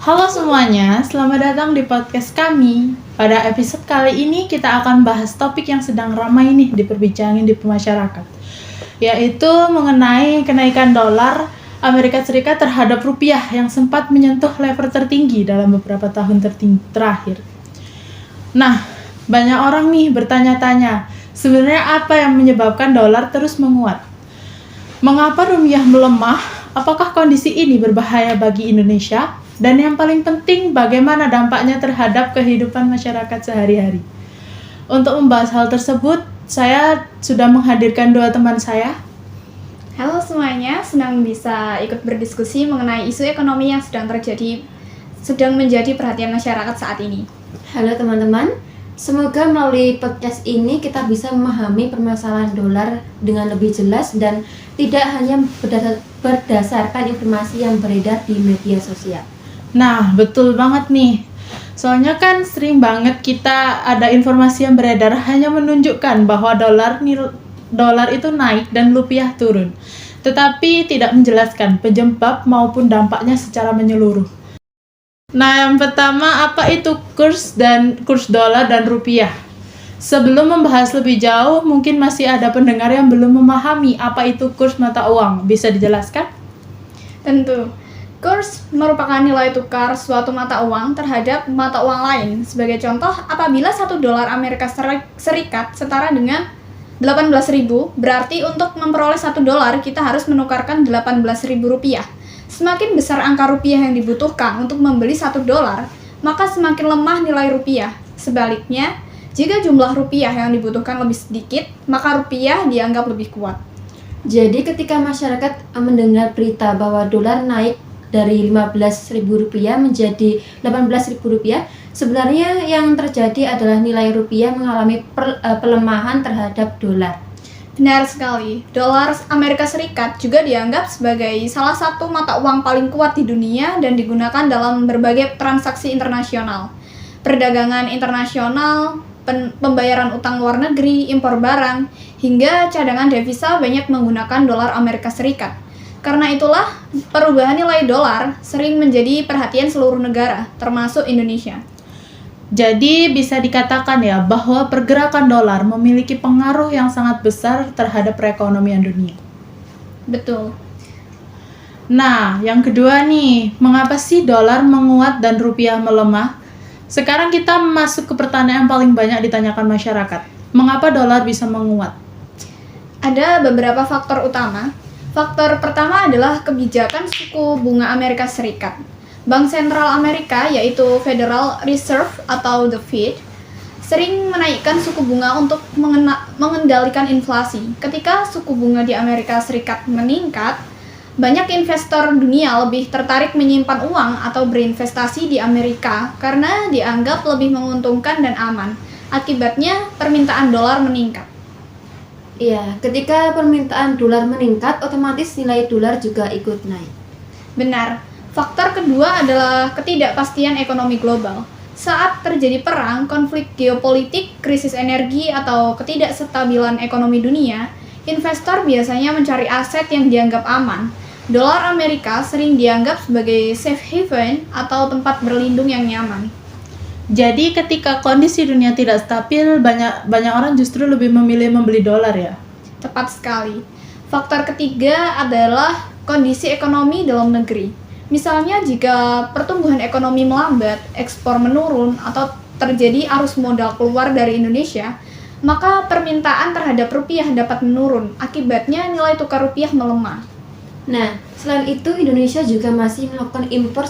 Halo semuanya, selamat datang di podcast kami. Pada episode kali ini kita akan bahas topik yang sedang ramai nih diperbincangin di masyarakat, yaitu mengenai kenaikan dolar Amerika Serikat terhadap rupiah yang sempat menyentuh level tertinggi dalam beberapa tahun terakhir. Nah, banyak orang nih bertanya-tanya, sebenarnya apa yang menyebabkan dolar terus menguat? Mengapa rupiah melemah? Apakah kondisi ini berbahaya bagi Indonesia? Dan yang paling penting, bagaimana dampaknya terhadap kehidupan masyarakat sehari-hari? Untuk membahas hal tersebut, saya sudah menghadirkan dua teman saya. Halo semuanya, senang bisa ikut berdiskusi mengenai isu ekonomi yang sedang menjadi perhatian masyarakat saat ini. Halo teman-teman, semoga melalui podcast ini kita bisa memahami permasalahan dolar dengan lebih jelas dan tidak hanya berdasarkan informasi yang beredar di media sosial. Nah, betul banget nih. Soalnya kan sering banget kita ada informasi yang beredar hanya menunjukkan bahwa dolar itu naik dan rupiah turun, tetapi tidak menjelaskan penyebab maupun dampaknya secara menyeluruh. Nah, yang pertama, apa itu kurs dolar dan rupiah? Sebelum membahas lebih jauh, mungkin masih ada pendengar yang belum memahami apa itu kurs mata uang. Bisa dijelaskan? Tentu. Kurs merupakan nilai tukar suatu mata uang terhadap mata uang lain. Sebagai contoh, apabila 1 dolar Amerika Serikat setara dengan 18.000, berarti untuk memperoleh 1 dolar kita harus menukarkan 18.000 rupiah. Semakin besar angka rupiah yang dibutuhkan untuk membeli 1 dolar, maka semakin lemah nilai rupiah. Sebaliknya, jika jumlah rupiah yang dibutuhkan lebih sedikit, maka rupiah dianggap lebih kuat. Jadi ketika masyarakat mendengar berita bahwa dolar naik dari Rp15.000 menjadi Rp18.000, sebenarnya yang terjadi adalah nilai rupiah mengalami pelemahan terhadap dolar. Benar sekali, dolar Amerika Serikat juga dianggap sebagai salah satu mata uang paling kuat di dunia dan digunakan dalam berbagai transaksi internasional. Perdagangan internasional, pembayaran utang luar negeri, impor barang, hingga cadangan devisa banyak menggunakan dolar Amerika Serikat. Karena itulah, perubahan nilai dolar sering menjadi perhatian seluruh negara, termasuk Indonesia. Jadi bisa dikatakan ya bahwa pergerakan dolar memiliki pengaruh yang sangat besar terhadap perekonomian dunia. Betul. Nah, yang kedua nih, mengapa sih dolar menguat dan rupiah melemah? Sekarang kita masuk ke pertanyaan yang paling banyak ditanyakan masyarakat. Mengapa dolar bisa menguat? Ada beberapa faktor utama. Faktor pertama adalah kebijakan suku bunga Amerika Serikat. Bank Sentral Amerika, yaitu Federal Reserve atau the Fed, sering menaikkan suku bunga untuk mengendalikan inflasi. Ketika suku bunga di Amerika Serikat meningkat, banyak investor dunia lebih tertarik menyimpan uang atau berinvestasi di Amerika karena dianggap lebih menguntungkan dan aman. Akibatnya, permintaan dolar meningkat. Iya, ketika permintaan dolar meningkat, otomatis nilai dolar juga ikut naik. Benar. Faktor kedua adalah ketidakpastian ekonomi global. Saat terjadi perang, konflik geopolitik, krisis energi, atau ketidakstabilan ekonomi dunia, investor biasanya mencari aset yang dianggap aman. Dolar Amerika sering dianggap sebagai safe haven atau tempat berlindung yang nyaman. Jadi ketika kondisi dunia tidak stabil, banyak orang justru lebih memilih membeli dolar ya? Tepat sekali. Faktor ketiga adalah kondisi ekonomi dalam negeri. Misalnya jika pertumbuhan ekonomi melambat, ekspor menurun, atau terjadi arus modal keluar dari Indonesia, maka permintaan terhadap rupiah dapat menurun. Akibatnya nilai tukar rupiah melemah. Nah, selain itu Indonesia juga masih melakukan impor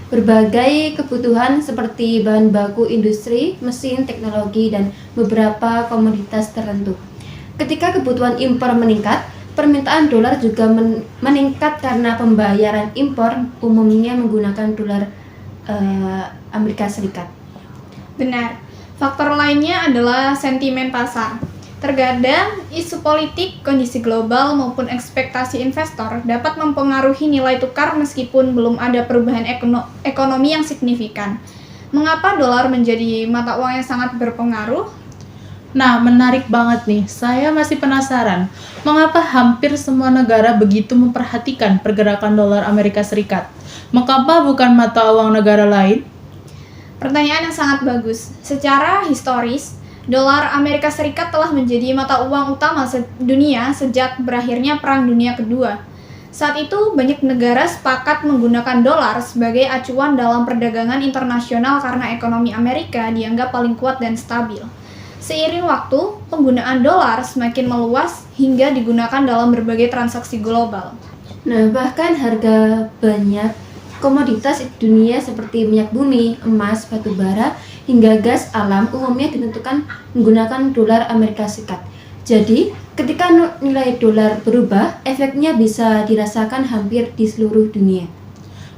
berbagai kebutuhan seperti bahan baku industri, mesin, teknologi, dan beberapa komoditas tertentu. Ketika kebutuhan impor meningkat, permintaan dolar juga meningkat karena pembayaran impor umumnya menggunakan dolar Amerika Serikat. Benar. Faktor lainnya adalah sentimen pasar. Terkadang, isu politik, kondisi global, maupun ekspektasi investor dapat mempengaruhi nilai tukar meskipun belum ada perubahan ekonomi yang signifikan. Mengapa dolar menjadi mata uang yang sangat berpengaruh? Nah, menarik banget nih. Saya masih penasaran, mengapa hampir semua negara begitu memperhatikan pergerakan dolar Amerika Serikat? Mengapa bukan mata uang negara lain? Pertanyaan yang sangat bagus. Secara historis, dolar Amerika Serikat telah menjadi mata uang utama dunia sejak berakhirnya Perang Dunia Kedua. Saat itu, banyak negara sepakat menggunakan dolar sebagai acuan dalam perdagangan internasional karena ekonomi Amerika dianggap paling kuat dan stabil. Seiring waktu, penggunaan dolar semakin meluas hingga digunakan dalam berbagai transaksi global. Nah, bahkan harga banyak komoditas dunia seperti minyak bumi, emas, batu bara, hingga gas alam umumnya ditentukan menggunakan dolar Amerika Serikat. Jadi, ketika nilai dolar berubah, efeknya bisa dirasakan hampir di seluruh dunia.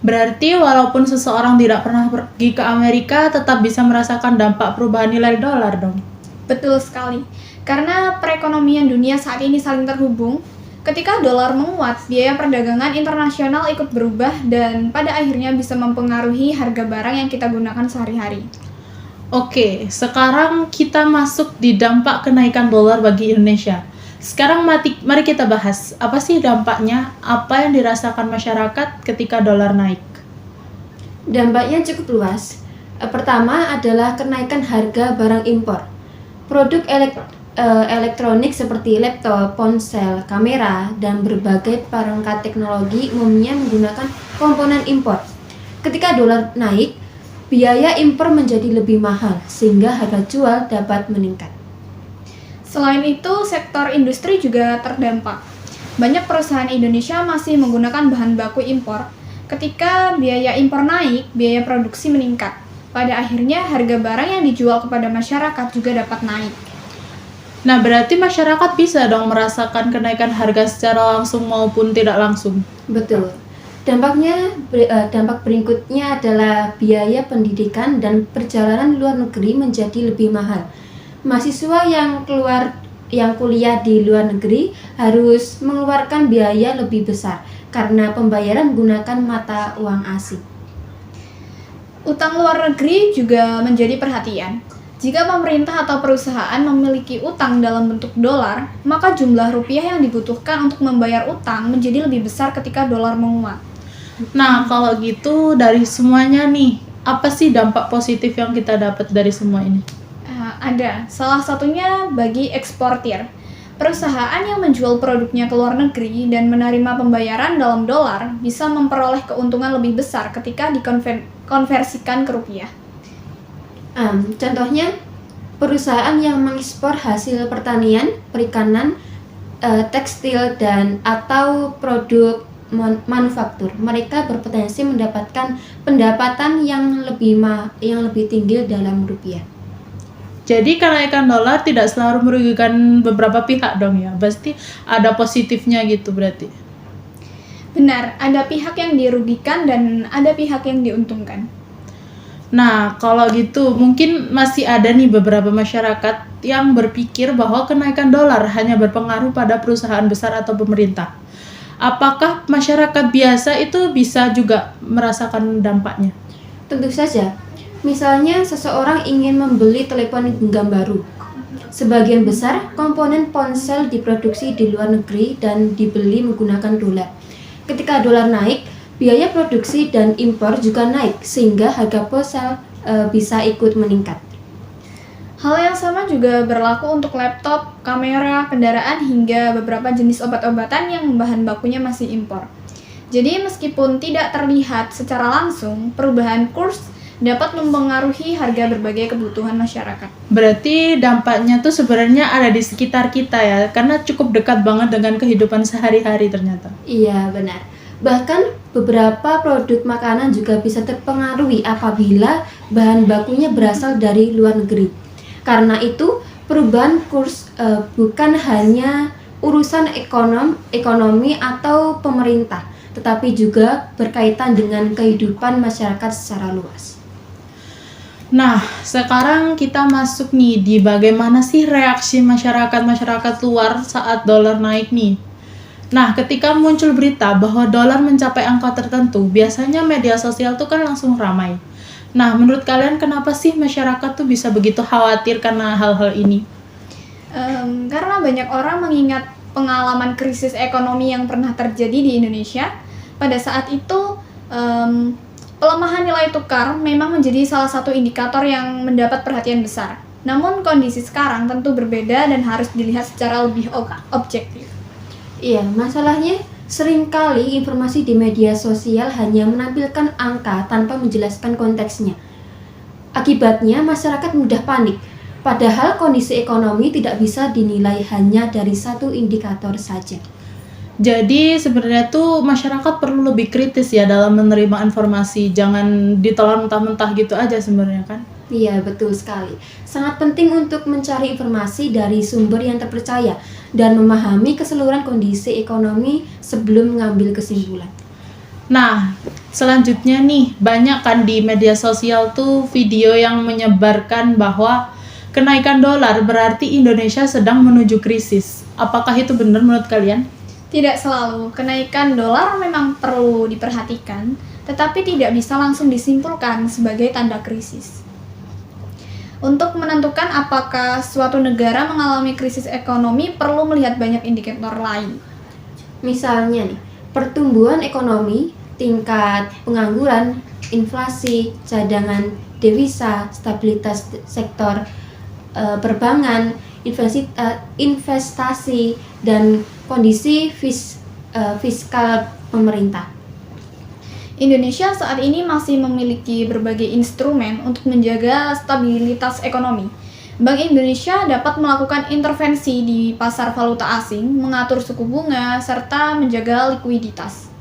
Berarti walaupun seseorang tidak pernah pergi ke Amerika, tetap bisa merasakan dampak perubahan nilai dolar dong. Betul sekali. Karena perekonomian dunia saat ini saling terhubung, ketika dolar menguat, biaya perdagangan internasional ikut berubah dan pada akhirnya bisa mempengaruhi harga barang yang kita gunakan sehari-hari. Oke, sekarang kita masuk di dampak kenaikan dolar bagi Indonesia. Sekarang mari kita bahas, apa sih dampaknya, apa yang dirasakan masyarakat ketika dolar naik? Dampaknya cukup luas. Pertama adalah kenaikan harga barang impor. Produk elektronik seperti laptop, ponsel, kamera, dan berbagai perangkat teknologi umumnya menggunakan komponen impor. Ketika dolar naik, biaya impor menjadi lebih mahal sehingga harga jual dapat meningkat. Selain itu, sektor industri juga terdampak. Banyak perusahaan Indonesia masih menggunakan bahan baku impor. Ketika biaya impor naik, biaya produksi meningkat. Pada akhirnya, harga barang yang dijual kepada masyarakat juga dapat naik. Nah, berarti masyarakat bisa dong merasakan kenaikan harga secara langsung maupun tidak langsung. Betul. Dampak berikutnya adalah biaya pendidikan dan perjalanan luar negeri menjadi lebih mahal. Mahasiswa yang kuliah di luar negeri harus mengeluarkan biaya lebih besar karena pembayaran menggunakan mata uang asing. Utang luar negeri juga menjadi perhatian. Jika pemerintah atau perusahaan memiliki utang dalam bentuk dolar, maka jumlah rupiah yang dibutuhkan untuk membayar utang menjadi lebih besar ketika dolar menguat. Nah, kalau gitu dari semuanya nih, apa sih dampak positif yang kita dapat dari semua ini? Ada, salah satunya bagi eksportir. Perusahaan yang menjual produknya ke luar negeri dan menerima pembayaran dalam dolar bisa memperoleh keuntungan lebih besar ketika dikonversikan ke rupiah. Contohnya, perusahaan yang mengekspor hasil pertanian, perikanan, tekstil, dan atau produk manufaktur, mereka berpotensi mendapatkan pendapatan yang lebih tinggi dalam rupiah. Jadi kenaikan dolar tidak selalu merugikan beberapa pihak dong ya, pasti ada positifnya gitu berarti. Benar, ada pihak yang dirugikan dan ada pihak yang diuntungkan. Nah, kalau gitu mungkin masih ada nih beberapa masyarakat yang berpikir bahwa kenaikan dolar hanya berpengaruh pada perusahaan besar atau pemerintah. Apakah masyarakat biasa itu bisa juga merasakan dampaknya? Tentu saja. Misalnya seseorang ingin membeli telepon genggam baru. Sebagian besar komponen ponsel diproduksi di luar negeri dan dibeli menggunakan dolar. Ketika dolar naik, biaya produksi dan impor juga naik sehingga harga ponsel bisa ikut meningkat. Hal yang sama juga berlaku untuk laptop, kamera, kendaraan, hingga beberapa jenis obat-obatan yang bahan bakunya masih impor. Jadi meskipun tidak terlihat secara langsung, perubahan kurs dapat mempengaruhi harga berbagai kebutuhan masyarakat. Berarti dampaknya tuh sebenarnya ada di sekitar kita ya, karena cukup dekat banget dengan kehidupan sehari-hari ternyata. Iya, benar. Bahkan beberapa produk makanan juga bisa terpengaruhi apabila bahan bakunya berasal dari luar negeri. Karena itu, perubahan kurs bukan hanya urusan ekonomi atau pemerintah, tetapi juga berkaitan dengan kehidupan masyarakat secara luas. Nah, sekarang kita masuk nih di bagaimana sih reaksi masyarakat luar saat dolar naik nih. Nah, ketika muncul berita bahwa dolar mencapai angka tertentu, biasanya media sosial tuh kan langsung ramai. Nah, menurut kalian kenapa sih masyarakat tuh bisa begitu khawatir karena hal-hal ini? Karena banyak orang mengingat pengalaman krisis ekonomi yang pernah terjadi di Indonesia. Pada saat itu, Pelemahan nilai tukar memang menjadi salah satu indikator yang mendapat perhatian besar. Namun kondisi sekarang tentu berbeda dan harus dilihat secara lebih objektif. Iya, masalahnya seringkali informasi di media sosial hanya menampilkan angka tanpa menjelaskan konteksnya. Akibatnya masyarakat mudah panik, padahal kondisi ekonomi tidak bisa dinilai hanya dari satu indikator saja. Jadi sebenarnya tuh masyarakat perlu lebih kritis ya dalam menerima informasi, jangan ditelan mentah-mentah gitu aja sebenarnya kan. Iya, betul sekali. Sangat penting untuk mencari informasi dari sumber yang terpercaya dan memahami keseluruhan kondisi ekonomi sebelum mengambil kesimpulan. Nah, selanjutnya nih, banyak kan di media sosial tuh video yang menyebarkan bahwa kenaikan dolar berarti Indonesia sedang menuju krisis. Apakah itu benar menurut kalian? Tidak selalu, kenaikan dolar memang perlu diperhatikan, tetapi tidak bisa langsung disimpulkan sebagai tanda krisis. Untuk menentukan apakah suatu negara mengalami krisis ekonomi, perlu melihat banyak indikator lain. Misalnya nih, pertumbuhan ekonomi, tingkat pengangguran, inflasi, cadangan devisa, stabilitas sektor perbankan, investasi, dan kondisi fiskal pemerintah. Indonesia saat ini masih memiliki berbagai instrumen untuk menjaga stabilitas ekonomi. Bank Indonesia dapat melakukan intervensi di pasar valuta asing, mengatur suku bunga, serta menjaga likuiditas.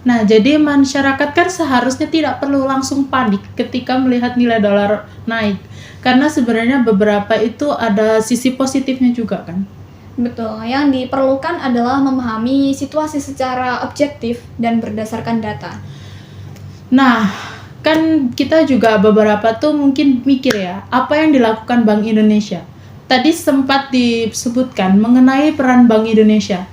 Nah, jadi masyarakat kan seharusnya tidak perlu langsung panik ketika melihat nilai dolar naik. Karena sebenarnya beberapa itu ada sisi positifnya juga kan. Betul, yang diperlukan adalah memahami situasi secara objektif dan berdasarkan data. Nah, kan kita juga beberapa tuh mungkin mikir ya, apa yang dilakukan Bank Indonesia. Tadi sempat disebutkan mengenai peran Bank Indonesia.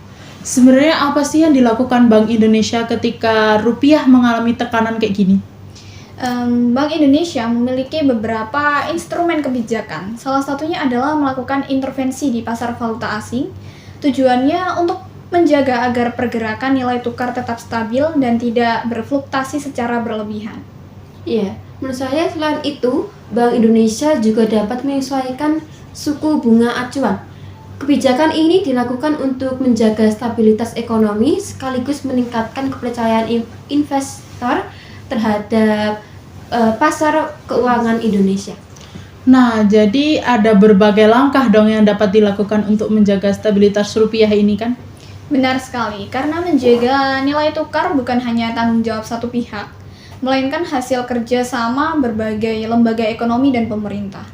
Sebenarnya apa sih yang dilakukan Bank Indonesia ketika rupiah mengalami tekanan kayak gini? Bank Indonesia memiliki beberapa instrumen kebijakan. Salah satunya adalah melakukan intervensi di pasar valuta asing. Tujuannya untuk menjaga agar pergerakan nilai tukar tetap stabil dan tidak berfluktuasi secara berlebihan. Iya, menurut saya selain itu, Bank Indonesia juga dapat menyesuaikan suku bunga acuan. Kebijakan ini dilakukan untuk menjaga stabilitas ekonomi sekaligus meningkatkan kepercayaan investor terhadap pasar keuangan Indonesia. Nah, jadi ada berbagai langkah dong yang dapat dilakukan untuk menjaga stabilitas rupiah ini kan? Benar sekali, karena menjaga nilai tukar bukan hanya tanggung jawab satu pihak, melainkan hasil kerja sama berbagai lembaga ekonomi dan pemerintah.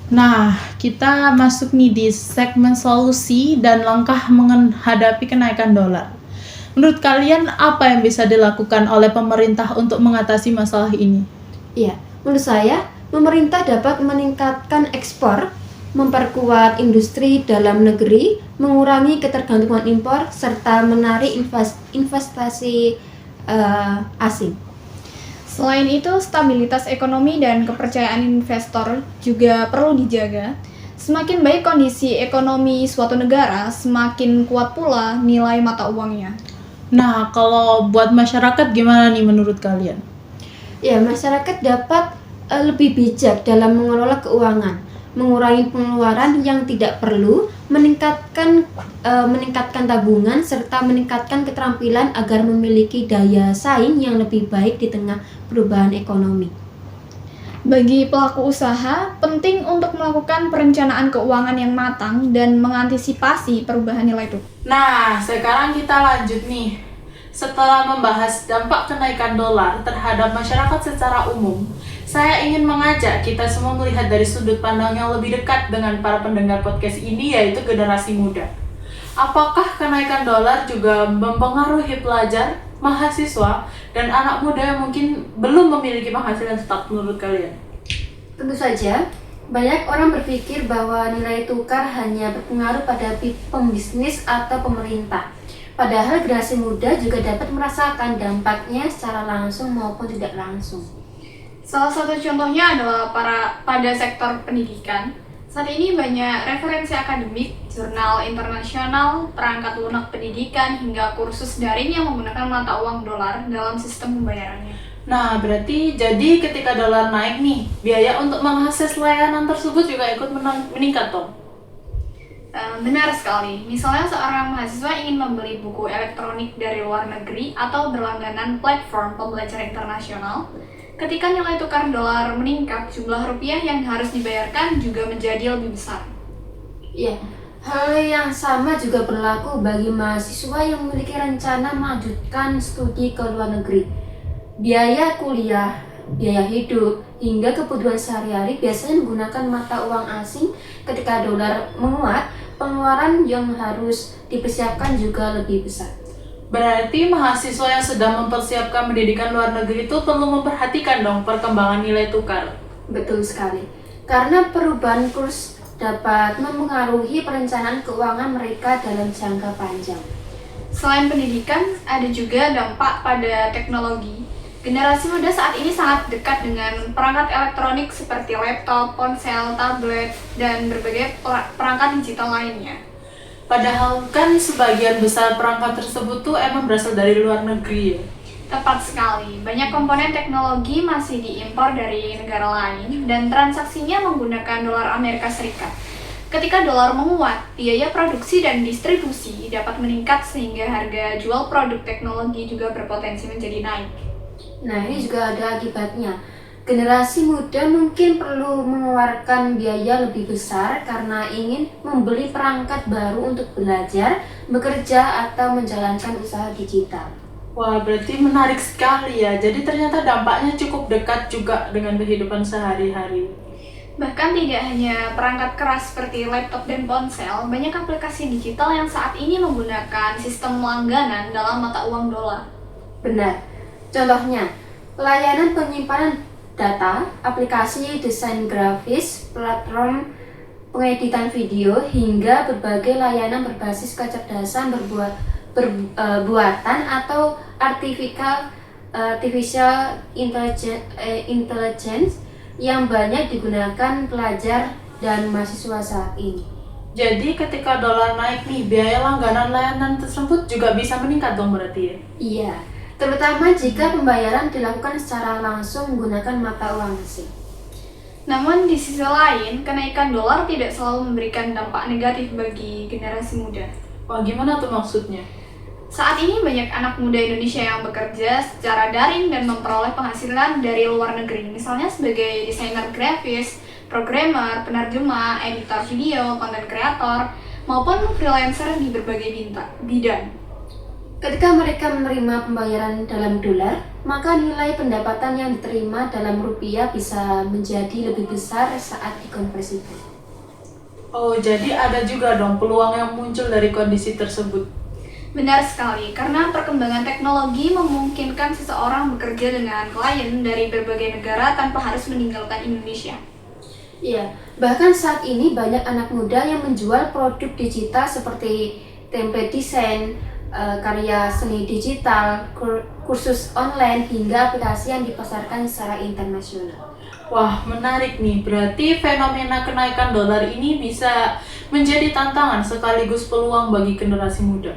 Nah, kita masuk nih di segmen solusi dan langkah menghadapi kenaikan dolar. Menurut kalian apa yang bisa dilakukan oleh pemerintah untuk mengatasi masalah ini? Iya, menurut saya pemerintah dapat meningkatkan ekspor, memperkuat industri dalam negeri, mengurangi ketergantungan impor, serta menarik investasi asing. Selain itu, stabilitas ekonomi dan kepercayaan investor juga perlu dijaga. Semakin baik kondisi ekonomi suatu negara, semakin kuat pula nilai mata uangnya. Nah, kalau buat masyarakat gimana nih menurut kalian? Ya, masyarakat dapat lebih bijak dalam mengelola keuangan, mengurangi pengeluaran yang tidak perlu, meningkatkan tabungan, serta meningkatkan keterampilan agar memiliki daya saing yang lebih baik di tengah perubahan ekonomi. Bagi pelaku usaha, penting untuk melakukan perencanaan keuangan yang matang dan mengantisipasi perubahan nilai tukar. Nah, sekarang kita lanjut nih. Setelah membahas dampak kenaikan dolar terhadap masyarakat secara umum, saya ingin mengajak kita semua melihat dari sudut pandang yang lebih dekat dengan para pendengar podcast ini, yaitu generasi muda. Apakah kenaikan dolar juga mempengaruhi pelajar, mahasiswa, dan anak muda yang mungkin belum memiliki penghasilan tetap menurut kalian? Tentu saja, banyak orang berpikir bahwa nilai tukar hanya berpengaruh pada pembisnis atau pemerintah. Padahal generasi muda juga dapat merasakan dampaknya secara langsung maupun tidak langsung. Salah satu contohnya adalah pada sektor pendidikan. Saat ini banyak referensi akademik, jurnal internasional, perangkat lunak pendidikan, hingga kursus daring yang menggunakan mata uang dolar dalam sistem pembayarannya. Nah, berarti jadi ketika dolar naik nih, biaya untuk mengakses layanan tersebut juga ikut meningkat dong? Benar sekali, misalnya seorang mahasiswa ingin membeli buku elektronik dari luar negeri atau berlangganan platform pembelajar internasional. Ketika nilai tukar dolar meningkat, jumlah rupiah yang harus dibayarkan juga menjadi lebih besar. Ya, hal yang sama juga berlaku bagi mahasiswa yang memiliki rencana melanjutkan studi ke luar negeri. Biaya kuliah, biaya hidup, hingga kebutuhan sehari-hari biasanya menggunakan mata uang asing. Ketika dolar menguat, pengeluaran yang harus dipersiapkan juga lebih besar. Berarti mahasiswa yang sedang mempersiapkan pendidikan luar negeri itu perlu memperhatikan dong perkembangan nilai tukar. Betul sekali, karena perubahan kurs dapat mempengaruhi perencanaan keuangan mereka dalam jangka panjang. Selain pendidikan, ada juga dampak pada teknologi. Generasi muda saat ini sangat dekat dengan perangkat elektronik seperti laptop, ponsel, tablet, dan berbagai perangkat digital lainnya. Padahal kan sebagian besar perangkat tersebut tuh emang berasal dari luar negeri ya. Tepat sekali, banyak komponen teknologi masih diimpor dari negara lain dan transaksinya menggunakan dolar Amerika Serikat. Ketika dolar menguat, biaya produksi dan distribusi dapat meningkat sehingga harga jual produk teknologi juga berpotensi menjadi naik. Nah, ini juga ada akibatnya. Generasi muda mungkin perlu mengeluarkan biaya lebih besar karena ingin membeli perangkat baru untuk belajar, bekerja, atau menjalankan usaha digital. Wah, berarti menarik sekali ya. Jadi ternyata dampaknya cukup dekat juga dengan kehidupan sehari-hari. Bahkan tidak hanya perangkat keras seperti laptop dan ponsel, banyak aplikasi digital yang saat ini menggunakan sistem langganan dalam mata uang dolar. Benar. Contohnya, layanan penyimpanan data, aplikasi desain grafis, platform pengeditan video, hingga berbagai layanan berbasis kecerdasan buatan atau artificial intelligence yang banyak digunakan pelajar dan mahasiswa saat ini. Jadi ketika dolar naik nih, biaya langganan layanan tersebut juga bisa meningkat dong berarti ya? Iya, terutama jika pembayaran dilakukan secara langsung menggunakan mata uang asing. Namun di sisi lain, kenaikan dolar tidak selalu memberikan dampak negatif bagi generasi muda. Wah, gimana tuh maksudnya? Saat ini banyak anak muda Indonesia yang bekerja secara daring dan memperoleh penghasilan dari luar negeri, misalnya sebagai desainer grafis, programmer, penerjemah, editor video, konten kreator, maupun freelancer di berbagai bidang. Ketika mereka menerima pembayaran dalam dolar, maka nilai pendapatan yang diterima dalam rupiah bisa menjadi lebih besar saat dikonversikan. Oh, jadi ada juga dong peluang yang muncul dari kondisi tersebut. Benar sekali, karena perkembangan teknologi memungkinkan seseorang bekerja dengan klien dari berbagai negara tanpa harus meninggalkan Indonesia. Iya, bahkan saat ini banyak anak muda yang menjual produk digital seperti template desain, karya seni digital, kursus online, hingga aplikasi yang dipasarkan secara internasional. Wah, menarik nih. Berarti fenomena kenaikan dolar ini bisa menjadi tantangan sekaligus peluang bagi generasi muda.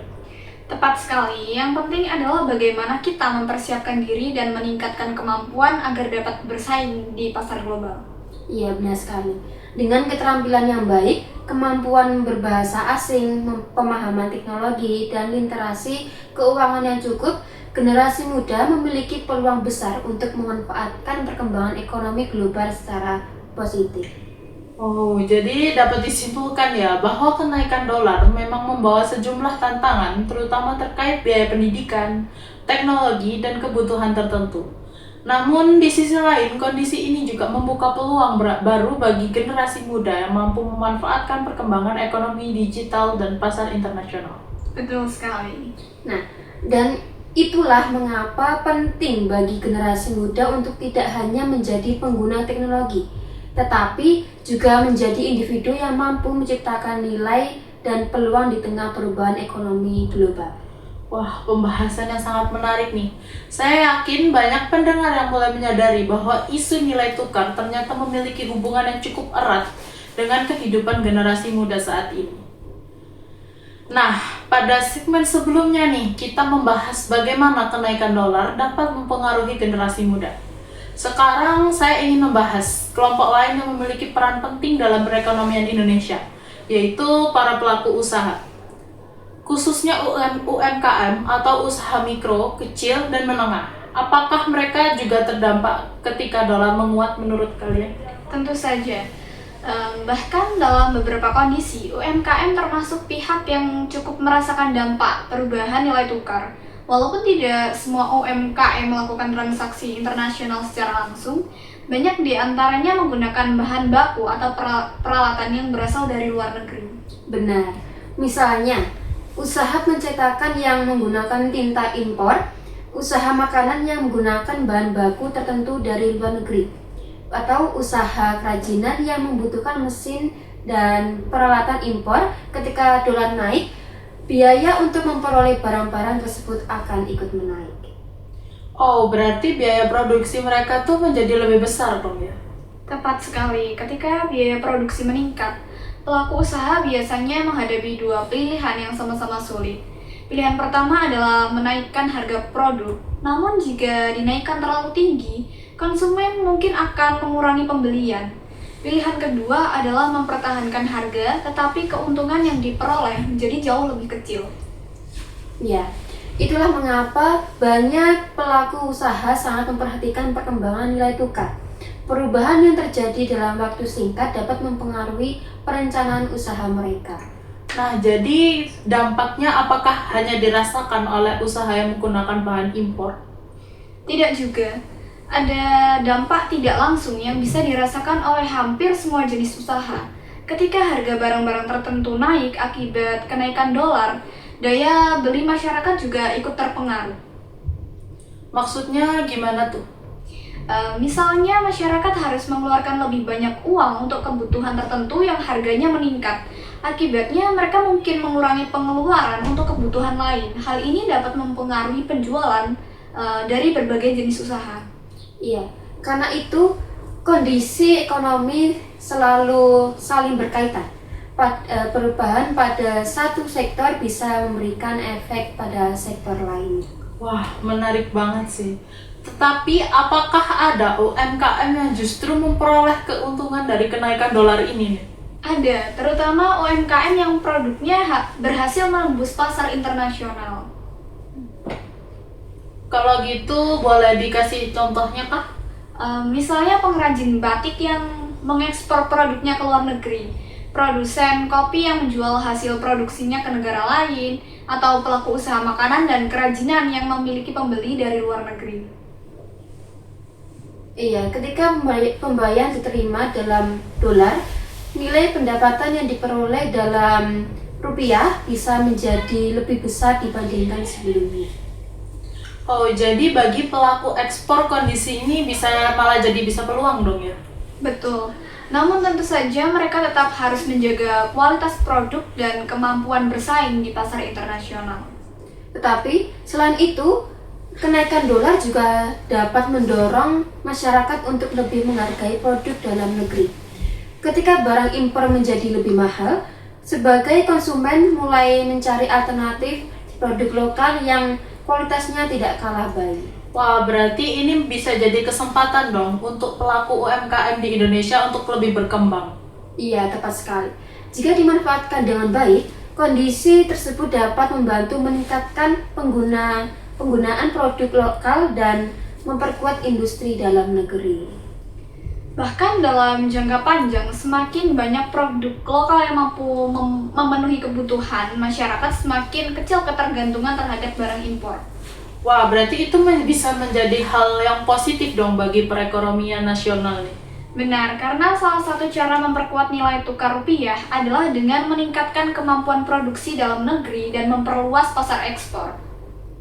Tepat sekali, yang penting adalah bagaimana kita mempersiapkan diri dan meningkatkan kemampuan agar dapat bersaing di pasar global. Iya, benar sekali. Dengan keterampilan yang baik, kemampuan berbahasa asing, pemahaman teknologi, dan literasi keuangan yang cukup, generasi muda memiliki peluang besar untuk memanfaatkan perkembangan ekonomi global secara positif. Oh, jadi dapat disimpulkan ya bahwa kenaikan dolar memang membawa sejumlah tantangan, terutama terkait biaya pendidikan, teknologi, dan kebutuhan tertentu. Namun di sisi lain, kondisi ini juga membuka peluang baru bagi generasi muda yang mampu memanfaatkan perkembangan ekonomi digital dan pasar internasional. Betul sekali. Nah, dan itulah mengapa penting bagi generasi muda untuk tidak hanya menjadi pengguna teknologi, tetapi juga menjadi individu yang mampu menciptakan nilai dan peluang di tengah perubahan ekonomi global. Wah, pembahasan yang sangat menarik nih. Saya yakin banyak pendengar yang mulai menyadari bahwa isu nilai tukar ternyata memiliki hubungan yang cukup erat dengan kehidupan generasi muda saat ini. Nah, pada segmen sebelumnya nih, kita membahas bagaimana kenaikan dolar dapat mempengaruhi generasi muda. Sekarang saya ingin membahas kelompok lain yang memiliki peran penting dalam perekonomian Indonesia, yaitu para pelaku usaha. Khususnya UMKM atau usaha mikro, kecil, dan menengah. Apakah mereka juga terdampak ketika dolar menguat menurut kalian? Tentu saja. Bahkan dalam beberapa kondisi, UMKM termasuk pihak yang cukup merasakan dampak perubahan nilai tukar. Walaupun tidak semua UMKM melakukan transaksi internasional secara langsung, banyak di antaranya menggunakan bahan baku atau peralatan yang berasal dari luar negeri. Benar. Misalnya, usaha pencetakan yang menggunakan tinta impor, usaha makanan yang menggunakan bahan baku tertentu dari luar negeri, atau usaha kerajinan yang membutuhkan mesin dan peralatan impor. Ketika dolar naik, biaya untuk memperoleh barang-barang tersebut akan ikut menaik. Oh, berarti biaya produksi mereka tuh menjadi lebih besar dong ya? Tepat sekali, ketika biaya produksi meningkat, pelaku usaha biasanya menghadapi dua pilihan yang sama-sama sulit. Pilihan pertama adalah menaikkan harga produk, namun jika dinaikkan terlalu tinggi, konsumen mungkin akan mengurangi pembelian. Pilihan kedua adalah mempertahankan harga, tetapi keuntungan yang diperoleh menjadi jauh lebih kecil. Ya, itulah mengapa banyak pelaku usaha sangat memperhatikan perkembangan nilai tukar. Perubahan yang terjadi dalam waktu singkat dapat mempengaruhi perencanaan usaha mereka. Nah, jadi dampaknya apakah hanya dirasakan oleh usaha yang menggunakan bahan impor? Tidak juga. Ada dampak tidak langsung yang bisa dirasakan oleh hampir semua jenis usaha. Ketika harga barang-barang tertentu naik akibat kenaikan dolar, daya beli masyarakat juga ikut terpengaruh. Maksudnya gimana tuh? Misalnya masyarakat harus mengeluarkan lebih banyak uang untuk kebutuhan tertentu yang harganya meningkat. Akibatnya mereka mungkin mengurangi pengeluaran untuk kebutuhan lain. Hal ini dapat mempengaruhi penjualan dari berbagai jenis usaha. Iya, karena itu kondisi ekonomi selalu saling berkaitan. Perubahan pada satu sektor bisa memberikan efek pada sektor lain. Wah, menarik banget sih. Tetapi apakah ada UMKM yang justru memperoleh keuntungan dari kenaikan dolar ini nih? Ada, terutama UMKM yang produknya berhasil menembus pasar internasional. Kalau gitu boleh dikasih contohnya kah? Misalnya pengrajin batik yang mengekspor produknya ke luar negeri, produsen kopi yang menjual hasil produksinya ke negara lain, atau pelaku usaha makanan dan kerajinan yang memiliki pembeli dari luar negeri. Iya, ketika pembayaran diterima dalam dolar, nilai pendapatan yang diperoleh dalam rupiah bisa menjadi lebih besar dibandingkan sebelumnya. Oh, jadi bagi pelaku ekspor kondisi ini malah jadi bisa peluang dong ya? Betul. Namun tentu saja mereka tetap harus menjaga kualitas produk dan kemampuan bersaing di pasar internasional. Tetapi selain itu, kenaikan dolar juga dapat mendorong masyarakat untuk lebih menghargai produk dalam negeri. Ketika barang impor menjadi lebih mahal, sebagai konsumen mulai mencari alternatif produk lokal yang kualitasnya tidak kalah baik. Wah, berarti ini bisa jadi kesempatan dong untuk pelaku UMKM di Indonesia untuk lebih berkembang. Iya, tepat sekali. Jika dimanfaatkan dengan baik, kondisi tersebut dapat membantu meningkatkan penggunaan produk lokal dan memperkuat industri dalam negeri. Bahkan dalam jangka panjang, semakin banyak produk lokal yang mampu memenuhi kebutuhan masyarakat, semakin kecil ketergantungan terhadap barang impor. Wah, berarti itu bisa menjadi hal yang positif dong bagi perekonomian nasional nih. Benar, karena salah satu cara memperkuat nilai tukar rupiah adalah dengan meningkatkan kemampuan produksi dalam negeri dan memperluas pasar ekspor.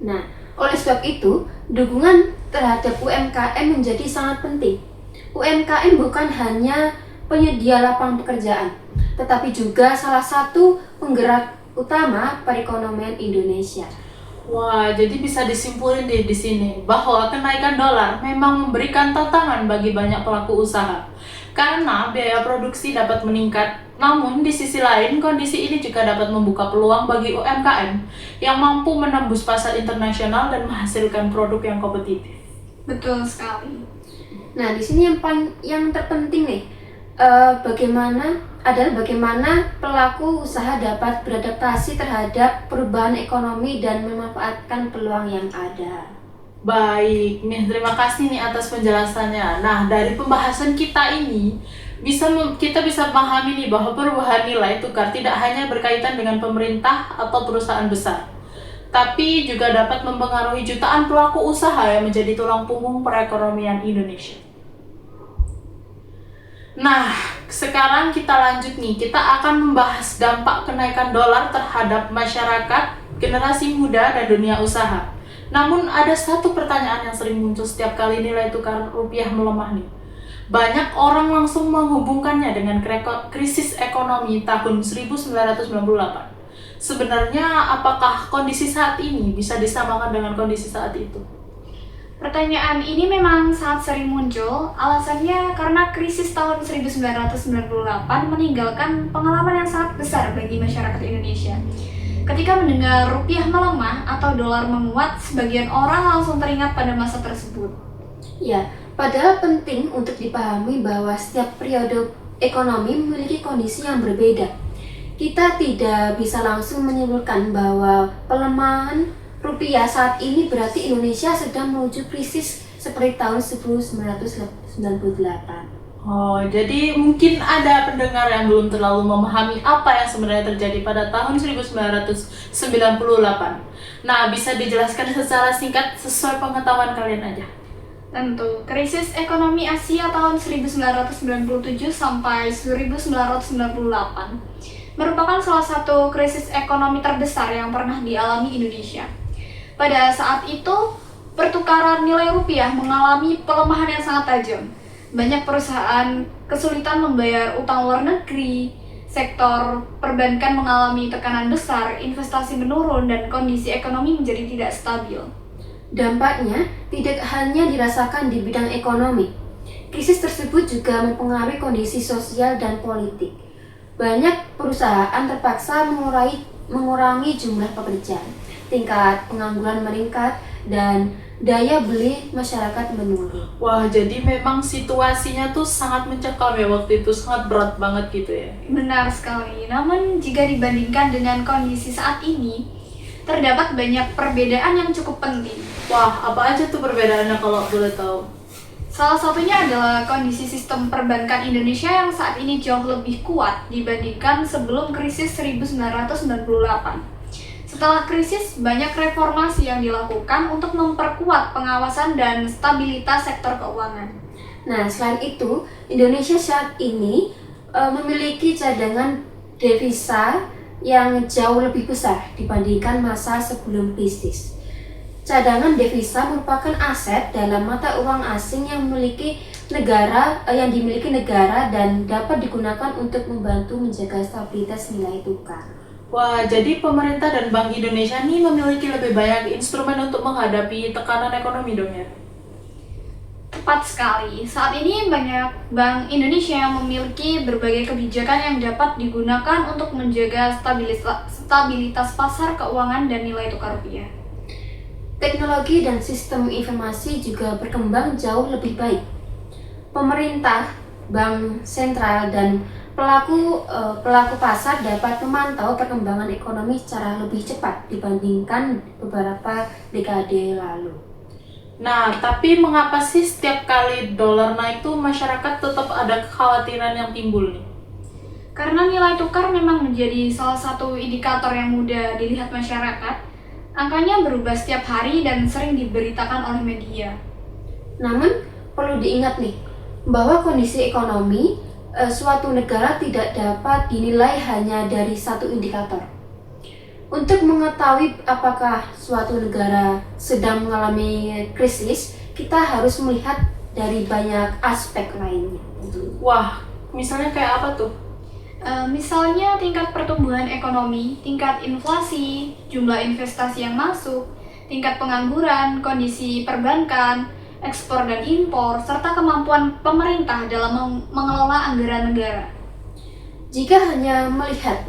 Nah, oleh sebab itu, dukungan terhadap UMKM menjadi sangat penting. UMKM bukan hanya penyedia lapangan pekerjaan, tetapi juga salah satu penggerak utama perekonomian Indonesia. Wah, jadi bisa disimpulin di sini bahwa kenaikan dolar memang memberikan tantangan bagi banyak pelaku usaha. karena biaya produksi dapat meningkat. Namun di sisi lain, kondisi ini juga dapat membuka peluang bagi UMKM yang mampu menembus pasar internasional dan menghasilkan produk yang kompetitif. Betul sekali. Nah, di sini yang terpenting nih, bagaimana pelaku usaha dapat beradaptasi terhadap perubahan ekonomi dan memanfaatkan peluang yang ada. Baik, nih terima kasih nih atas penjelasannya. Nah, dari pembahasan kita ini kita bisa memahami nih bahwa perubahan nilai tukar tidak hanya berkaitan dengan pemerintah atau perusahaan besar, tapi juga dapat mempengaruhi jutaan pelaku usaha yang menjadi tulang punggung perekonomian Indonesia. Nah, sekarang kita lanjut nih. Kita akan membahas dampak kenaikan dolar terhadap masyarakat, generasi muda, dan dunia usaha. Namun ada satu pertanyaan yang sering muncul setiap kali nilai tukar rupiah melemah nih. Banyak orang langsung menghubungkannya dengan krisis ekonomi tahun 1998. Sebenarnya apakah kondisi saat ini bisa disamakan dengan kondisi saat itu? Pertanyaan ini memang sangat sering muncul, alasannya karena krisis tahun 1998 meninggalkan pengalaman yang sangat besar bagi masyarakat Indonesia. Ketika mendengar rupiah melemah atau dolar menguat, sebagian orang langsung teringat pada masa tersebut. Ya, padahal penting untuk dipahami bahwa setiap periode ekonomi memiliki kondisi yang berbeda. Kita tidak bisa langsung menyimpulkan bahwa pelemahan rupiah saat ini berarti Indonesia sedang menuju krisis seperti tahun 1998. Oh, jadi mungkin ada pendengar yang belum terlalu memahami apa yang sebenarnya terjadi pada tahun 1998. Nah, bisa dijelaskan secara singkat sesuai pengetahuan kalian aja. Tentu, krisis ekonomi Asia tahun 1997 sampai 1998 merupakan salah satu krisis ekonomi terbesar yang pernah dialami Indonesia. Pada saat itu, pertukaran nilai rupiah mengalami pelemahan yang sangat tajam. Banyak perusahaan kesulitan membayar utang luar negeri, sektor perbankan mengalami tekanan besar, investasi menurun, dan kondisi ekonomi menjadi tidak stabil. Dampaknya tidak hanya dirasakan di bidang ekonomi. Krisis tersebut juga mempengaruhi kondisi sosial dan politik. Banyak perusahaan terpaksa mengurangi jumlah pekerjaan, tingkat pengangguran meningkat, dan daya beli masyarakat menurun. Wah, jadi memang situasinya tuh sangat mencekam ya waktu itu, sangat berat banget gitu ya. Benar sekali, namun jika dibandingkan dengan kondisi saat ini, terdapat banyak perbedaan yang cukup penting. Wah, apa aja tuh perbedaannya kalau boleh tahu? Salah satunya adalah kondisi sistem perbankan Indonesia yang saat ini jauh lebih kuat dibandingkan sebelum krisis 1998. Setelah krisis, banyak reformasi yang dilakukan untuk memperkuat pengawasan dan stabilitas sektor keuangan. Nah, selain itu, Indonesia saat ini memiliki cadangan devisa yang jauh lebih besar dibandingkan masa sebelum krisis. Cadangan devisa merupakan aset dalam mata uang asing yang dimiliki negara dan dapat digunakan untuk membantu menjaga stabilitas nilai tukar. Wah, jadi pemerintah dan Bank Indonesia nih memiliki lebih banyak instrumen untuk menghadapi tekanan ekonomi dong ya? Tepat sekali, saat ini banyak Bank Indonesia yang memiliki berbagai kebijakan yang dapat digunakan untuk menjaga stabilitas pasar keuangan dan nilai tukar rupiah. Teknologi dan sistem informasi juga berkembang jauh lebih baik. Pemerintah, bank sentral, dan pelaku pasar dapat memantau perkembangan ekonomi secara lebih cepat dibandingkan beberapa dekade lalu. Nah, tapi mengapa sih setiap kali dolar naik tuh masyarakat tetap ada kekhawatiran yang timbul nih? Karena nilai tukar memang menjadi salah satu indikator yang mudah dilihat masyarakat. Angkanya berubah setiap hari dan sering diberitakan oleh media. Namun, perlu diingat nih, bahwa kondisi ekonomi suatu negara tidak dapat dinilai hanya dari satu indikator. Untuk mengetahui apakah suatu negara sedang mengalami krisis, kita harus melihat dari banyak aspek lainnya. Wah, misalnya kayak apa tuh? Misalnya tingkat pertumbuhan ekonomi, tingkat inflasi, jumlah investasi yang masuk, tingkat pengangguran, kondisi perbankan, ekspor dan impor, serta kemampuan pemerintah dalam mengelola anggaran negara. Jika hanya melihat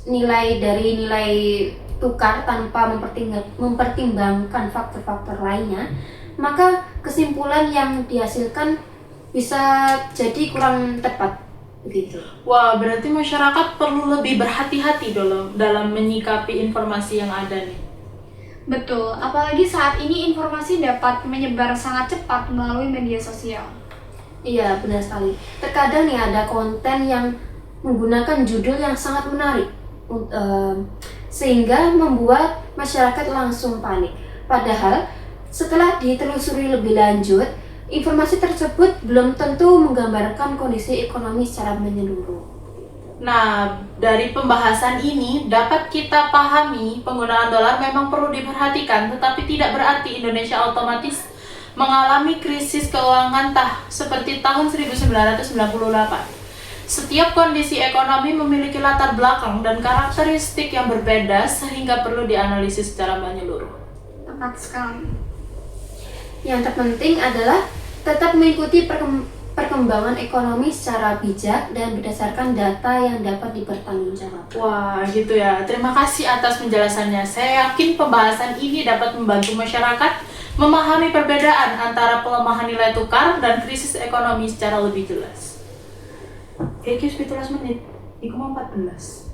nilai tukar tanpa mempertimbangkan faktor-faktor lainnya, maka kesimpulan yang dihasilkan bisa jadi kurang tepat begitu. Wah, berarti masyarakat perlu lebih berhati-hati dalam menyikapi informasi yang ada nih. Betul, apalagi saat ini informasi dapat menyebar sangat cepat melalui media sosial. Iya, benar sekali. Terkadang nih ada konten yang menggunakan judul yang sangat menarik, sehingga membuat masyarakat langsung panik. Padahal setelah ditelusuri lebih lanjut, informasi tersebut belum tentu menggambarkan kondisi ekonomi secara menyeluruh. Nah, dari pembahasan ini dapat kita pahami penggunaan dolar memang perlu diperhatikan, tetapi tidak berarti Indonesia otomatis mengalami krisis keuangan seperti tahun 1998. Setiap kondisi ekonomi memiliki latar belakang dan karakteristik yang berbeda sehingga perlu dianalisis secara menyeluruh. Tepat sekali. Yang terpenting adalah tetap mengikuti perkembangan ekonomi secara bijak dan berdasarkan data yang dapat dipertanggungjawabkan. Wah, gitu ya. Terima kasih atas penjelasannya. Saya yakin pembahasan ini dapat membantu masyarakat memahami perbedaan antara pelemahan nilai tukar dan krisis ekonomi secara lebih jelas. Oke, 17 menit. Iku mau 14.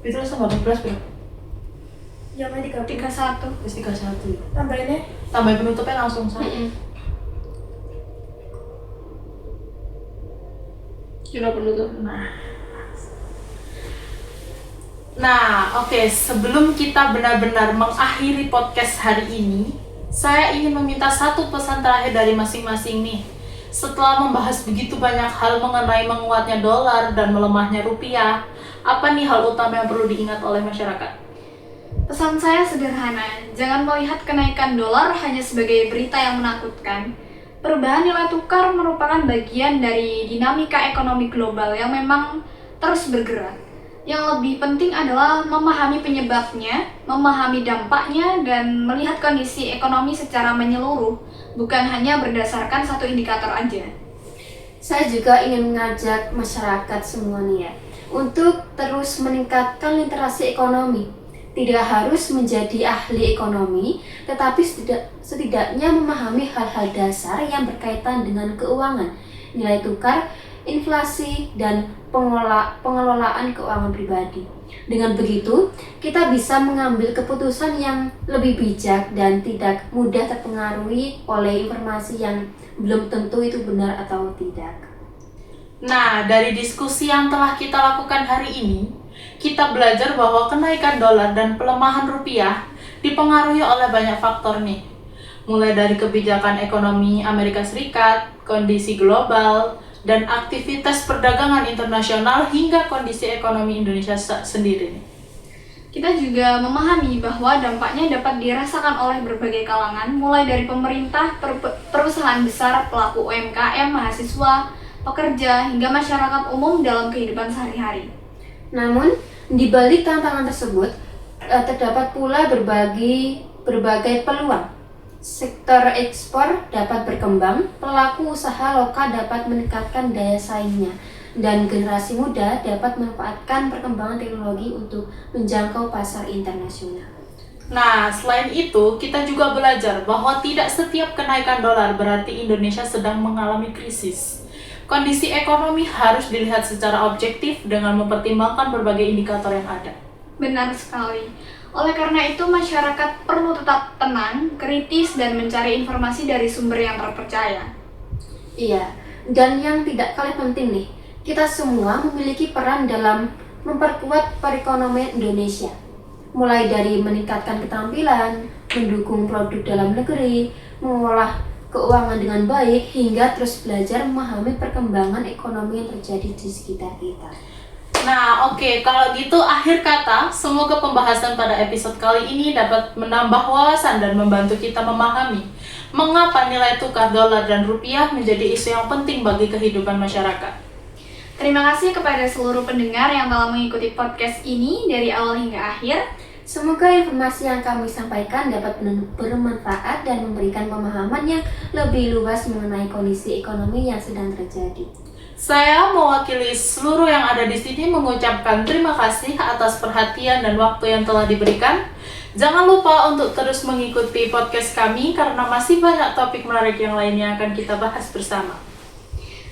17 sama 14 berapa? Jamnya 31. Terus 31. Tambahinnya? Tambah penutupnya langsung saja. Sudah penutup. Nah, oke. Sebelum kita benar-benar mengakhiri podcast hari ini, saya ingin meminta satu pesan terakhir dari masing-masing nih. Setelah membahas begitu banyak hal mengenai menguatnya dolar dan melemahnya rupiah, apa nih hal utama yang perlu diingat oleh masyarakat? Pesan saya sederhana, jangan melihat kenaikan dolar hanya sebagai berita yang menakutkan. Perubahan nilai tukar merupakan bagian dari dinamika ekonomi global yang memang terus bergerak. Yang lebih penting adalah memahami penyebabnya, memahami dampaknya, dan melihat kondisi ekonomi secara menyeluruh, bukan hanya berdasarkan satu indikator aja. Saya juga ingin mengajak masyarakat semua nih ya, untuk terus meningkatkan literasi ekonomi. Tidak harus menjadi ahli ekonomi, tetapi setidaknya memahami hal-hal dasar yang berkaitan dengan keuangan, nilai tukar, inflasi, dan pengelolaan keuangan pribadi. Dengan begitu, kita bisa mengambil keputusan yang lebih bijak dan tidak mudah terpengaruhi oleh informasi yang belum tentu itu benar atau tidak. Nah, dari diskusi yang telah kita lakukan hari ini, kita belajar bahwa kenaikan dolar dan pelemahan rupiah dipengaruhi oleh banyak faktor nih. Mulai dari kebijakan ekonomi Amerika Serikat, kondisi global, dan aktivitas perdagangan internasional hingga kondisi ekonomi Indonesia sendiri nih. Kita juga memahami bahwa dampaknya dapat dirasakan oleh berbagai kalangan, mulai dari pemerintah, perusahaan besar, pelaku UMKM, mahasiswa, pekerja, hingga masyarakat umum dalam kehidupan sehari-hari. Namun, di balik tantangan tersebut, terdapat pula berbagai peluang. Sektor ekspor dapat berkembang, pelaku usaha lokal dapat meningkatkan daya saingnya, dan generasi muda dapat memanfaatkan perkembangan teknologi untuk menjangkau pasar internasional. Nah, selain itu, kita juga belajar bahwa tidak setiap kenaikan dolar berarti Indonesia sedang mengalami krisis. Kondisi ekonomi harus dilihat secara objektif dengan mempertimbangkan berbagai indikator yang ada. Benar sekali. Oleh karena itu, masyarakat perlu tetap tenang, kritis, dan mencari informasi dari sumber yang terpercaya. Iya, dan yang tidak kalah penting nih, kita semua memiliki peran dalam memperkuat perekonomian Indonesia. Mulai dari meningkatkan keterampilan, mendukung produk dalam negeri, mengolah keuangan dengan baik, hingga terus belajar memahami perkembangan ekonomi yang terjadi di sekitar kita. Nah, oke, kalau gitu akhir kata, semoga pembahasan pada episode kali ini dapat menambah wawasan dan membantu kita memahami mengapa nilai tukar dolar dan rupiah menjadi isu yang penting bagi kehidupan masyarakat. Terima kasih kepada seluruh pendengar yang telah mengikuti podcast ini dari awal hingga akhir. Semoga informasi yang kami sampaikan dapat bermanfaat dan memberikan pemahaman yang lebih luas mengenai kondisi ekonomi yang sedang terjadi. Saya mewakili seluruh yang ada di sini mengucapkan terima kasih atas perhatian dan waktu yang telah diberikan. Jangan lupa untuk terus mengikuti podcast kami karena masih banyak topik menarik yang lainnya akan kita bahas bersama.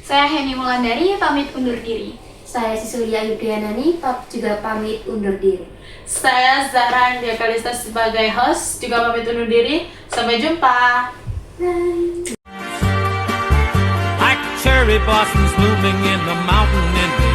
Saya Heni Mulandari, pamit undur diri. Saya Sisulia Yudhiyanani, juga pamit undur diri. Saya Zahra Andia Kalista sebagai host, juga pamit undur diri. Sampai jumpa. Bye. Like cherry blossoms blooming in the mountain in